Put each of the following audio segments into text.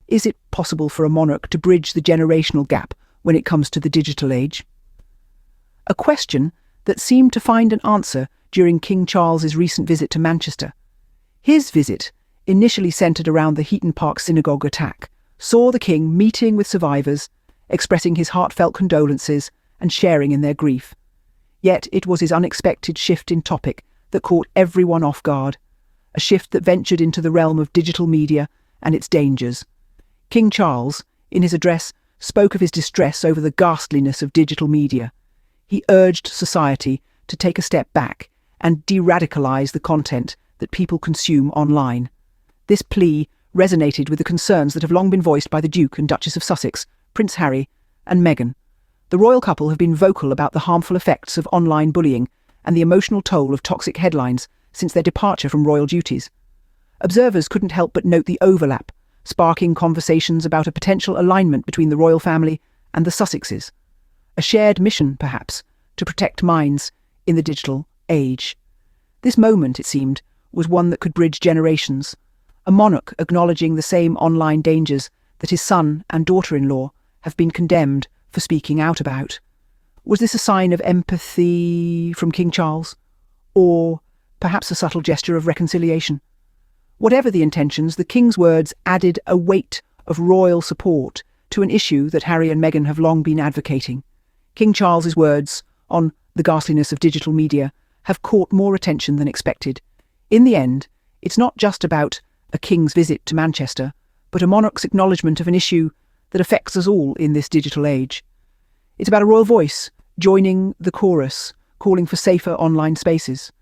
Is it possible for a monarch to bridge the generational gap when it comes to the digital age? A question that seemed to find an answer during King Charles's recent visit to Manchester. His visit, initially centred around the Heaton Park synagogue attack, saw the king meeting with survivors, expressing his heartfelt condolences and sharing in their grief. Yet it was his unexpected shift in topic that caught everyone off guard, a shift that ventured into the realm of digital media and its dangers. King Charles, in his address, spoke of his distress over the ghastliness of digital media. He urged society to take a step back and de-radicalise the content that people consume online. This plea resonated with the concerns that have long been voiced by the Duke and Duchess of Sussex, Prince Harry and Meghan. The royal couple have been vocal about the harmful effects of online bullying and the emotional toll of toxic headlines since their departure from royal duties. Observers couldn't help but note the overlap, sparking conversations about a potential alignment between the royal family and the Sussexes. A shared mission, perhaps, to protect minds in the digital age. This moment, it seemed, was one that could bridge generations, a monarch acknowledging the same online dangers that his son and daughter-in-law have been condemned for speaking out about. Was this a sign of empathy from King Charles? Or perhaps a subtle gesture of reconciliation? Whatever the intentions, the King's words added a weight of royal support to an issue that Harry and Meghan have long been advocating. King Charles's words on the ghastliness of digital media have caught more attention than expected. In the end, it's not just about a king's visit to Manchester, but a monarch's acknowledgement of an issue that affects us all in this digital age. It's about a royal voice joining the chorus, calling for safer online spaces.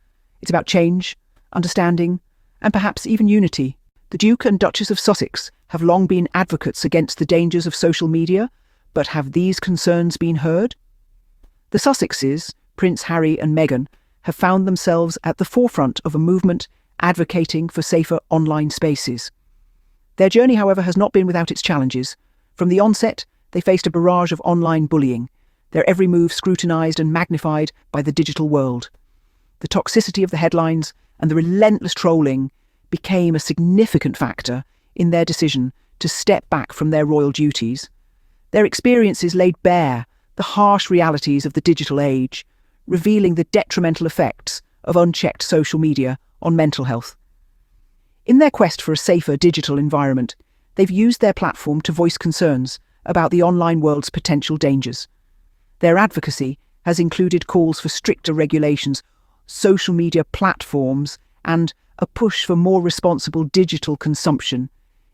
It's about change, understanding, and perhaps even unity. The Duke and Duchess of Sussex have long been advocates against the dangers of social media, but have these concerns been heard? The Sussexes, Prince Harry and Meghan, have found themselves at the forefront of a movement advocating for safer online spaces. Their journey, however, has not been without its challenges. From the onset, they faced a barrage of online bullying, their every move scrutinised and magnified by the digital world. The toxicity of the headlines and the relentless trolling became a significant factor in their decision to step back from their royal duties. Their experiences laid bare the harsh realities of the digital age, revealing the detrimental effects of unchecked social media on mental health. In their quest for a safer digital environment, they've used their platform to voice concerns about the online world's potential dangers. Their advocacy has included calls for stricter regulations, social media platforms, and a push for more responsible digital consumption.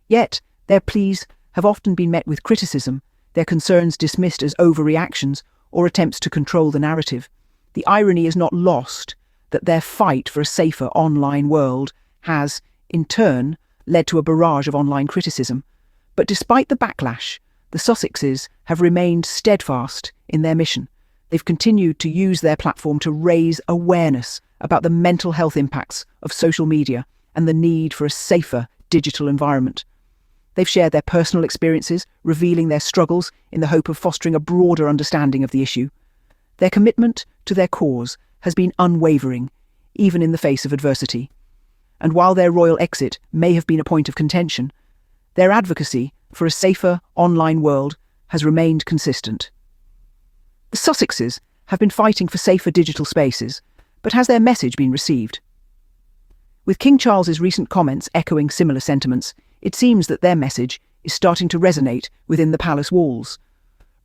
Yet, their pleas have often been met with criticism, their concerns dismissed as overreactions or attempts to control the narrative. The irony is not lost that their fight for a safer online world has, in turn, led to a barrage of online criticism. But despite the backlash, the Sussexes have remained steadfast in their mission. They've continued to use their platform to raise awareness about the mental health impacts of social media and the need for a safer digital environment. They've shared their personal experiences, revealing their struggles in the hope of fostering a broader understanding of the issue. Their commitment to their cause has been unwavering, even in the face of adversity. And while their royal exit may have been a point of contention, their advocacy for a safer online world has remained consistent. The Sussexes have been fighting for safer digital spaces, but has their message been received? With King Charles's recent comments echoing similar sentiments, it seems that their message is starting to resonate within the palace walls.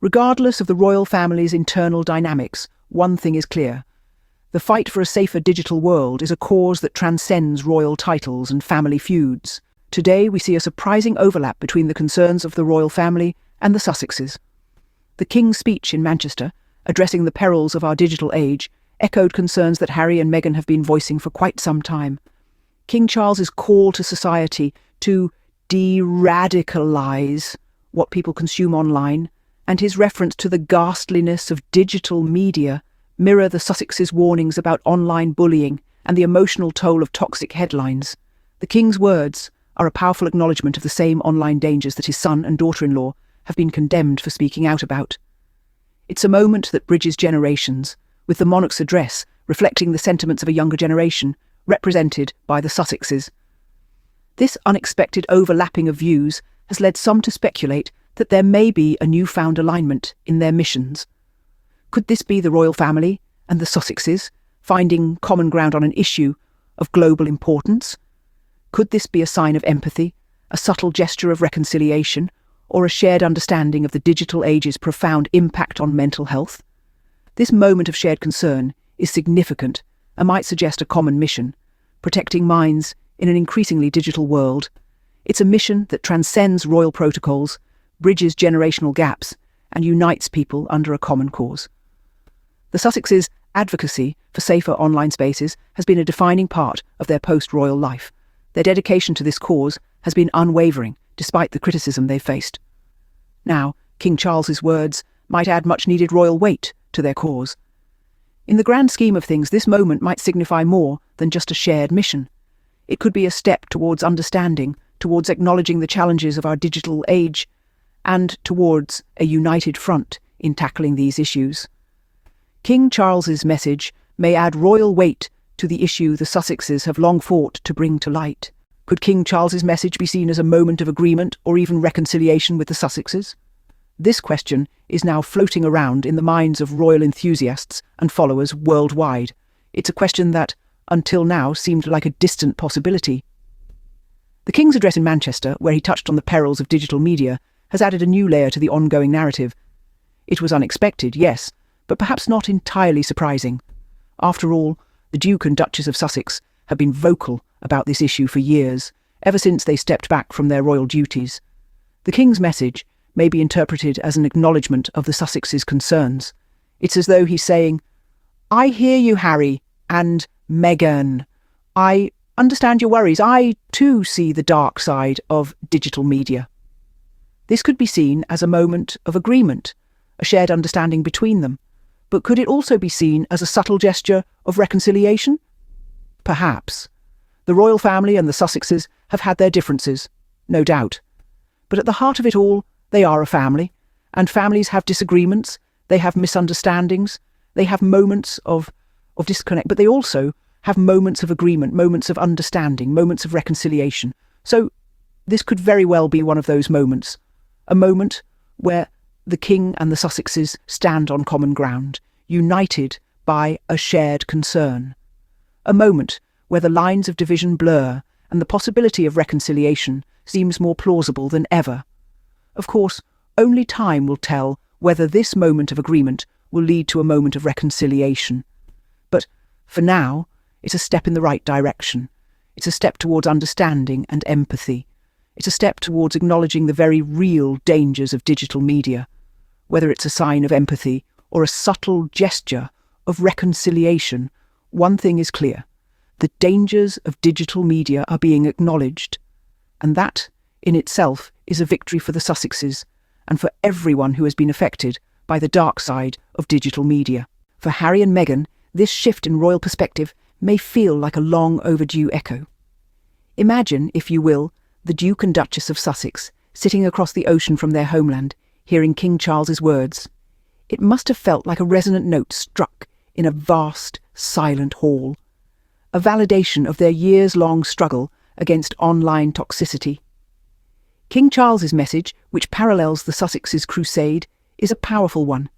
Regardless of the royal family's internal dynamics, one thing is clear. The fight for a safer digital world is a cause that transcends royal titles and family feuds. Today we see a surprising overlap between the concerns of the royal family and the Sussexes. The King's speech in Manchester, addressing the perils of our digital age, echoed concerns that Harry and Meghan have been voicing for quite some time. King Charles's call to society to de-radicalise what people consume online, and his reference to the ghastliness of digital media mirror the Sussexes' warnings about online bullying and the emotional toll of toxic headlines. The King's words are a powerful acknowledgement of the same online dangers that his son and daughter-in-law have been condemned for speaking out about. It's a moment that bridges generations, with the monarch's address reflecting the sentiments of a younger generation, represented by the Sussexes. This unexpected overlapping of views has led some to speculate that there may be a newfound alignment in their missions. Could this be the royal family and the Sussexes finding common ground on an issue of global importance? Could this be a sign of empathy, a subtle gesture of reconciliation, or a shared understanding of the digital age's profound impact on mental health? This moment of shared concern is significant and might suggest a common mission, protecting minds in an increasingly digital world. It's a mission that transcends royal protocols, bridges generational gaps, and unites people under a common cause. The Sussexes' advocacy for safer online spaces has been a defining part of their post-royal life. Their dedication to this cause has been unwavering, despite the criticism they've faced. Now, King Charles's words might add much-needed royal weight to their cause. In the grand scheme of things, this moment might signify more than just a shared mission. It could be a step towards understanding, towards acknowledging the challenges of our digital age, and towards a united front in tackling these issues. King Charles's message may add royal weight to the issue the Sussexes have long fought to bring to light. Could King Charles's message be seen as a moment of agreement or even reconciliation with the Sussexes? This question is now floating around in the minds of royal enthusiasts and followers worldwide. It's a question that, until now, seemed like a distant possibility. The King's address in Manchester, where he touched on the perils of digital media, has added a new layer to the ongoing narrative. It was unexpected, yes, but perhaps not entirely surprising. After all, the Duke and Duchess of Sussex have been vocal about this issue for years, ever since they stepped back from their royal duties. The King's message may be interpreted as an acknowledgement of the Sussexes' concerns. It's as though he's saying, "I hear you, Harry and Meghan. I understand your worries. I, too, see the dark side of digital media." This could be seen as a moment of agreement, a shared understanding between them. But could it also be seen as a subtle gesture of reconciliation? Perhaps. The royal family and the Sussexes have had their differences, no doubt. But at the heart of it all, they are a family, and families have disagreements, they have misunderstandings, they have moments of disconnect, but they also have moments of agreement, moments of understanding, moments of reconciliation. So this could very well be one of those moments, a moment where the King and the Sussexes stand on common ground, united by a shared concern. A moment where the lines of division blur and the possibility of reconciliation seems more plausible than ever. Of course, only time will tell whether this moment of agreement will lead to a moment of reconciliation. But for now, it's a step in the right direction. It's a step towards understanding and empathy. It's a step towards acknowledging the very real dangers of digital media. Whether it's a sign of empathy or a subtle gesture of reconciliation, one thing is clear. The dangers of digital media are being acknowledged, and that, in itself, is a victory for the Sussexes and for everyone who has been affected by the dark side of digital media. For Harry and Meghan, this shift in royal perspective may feel like a long overdue echo. Imagine, if you will, the Duke and Duchess of Sussex sitting across the ocean from their homeland, hearing King Charles's words. It must have felt like a resonant note struck in a vast, silent hall, a validation of their years-long struggle against online toxicity. King Charles's message, which parallels the Sussexes' crusade, is a powerful one.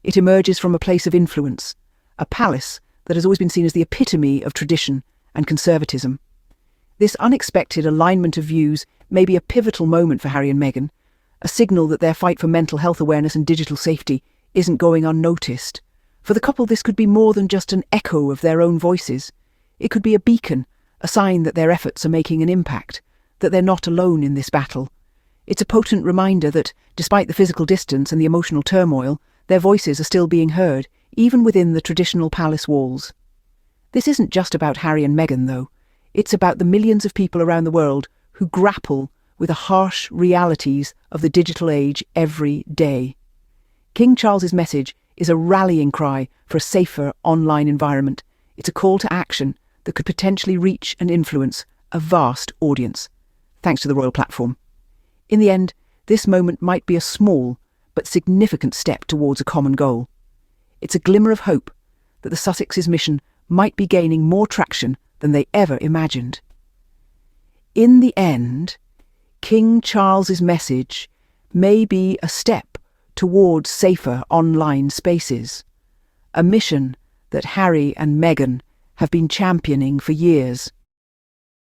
It emerges from a place of influence, a palace that has always been seen as the epitome of tradition and conservatism. This unexpected alignment of views may be a pivotal moment for Harry and Meghan, a signal that their fight for mental health awareness and digital safety isn't going unnoticed. For the couple, this could be more than just an echo of their own voices. It could be a beacon, a sign that their efforts are making an impact, that they're not alone in this battle. It's a potent reminder that, despite the physical distance and the emotional turmoil, their voices are still being heard, even within the traditional palace walls. This isn't just about Harry and Meghan, though. It's about the millions of people around the world who grapple with the harsh realities of the digital age every day. King Charles's message is a rallying cry for a safer online environment. It's a call to action that could potentially reach and influence a vast audience, thanks to the royal platform. In the end, this moment might be a small but significant step towards a common goal. It's a glimmer of hope that the Sussexes' mission might be gaining more traction than they ever imagined. In the end, King Charles's message may be a step towards safer online spaces, a mission that Harry and Meghan have been championing for years.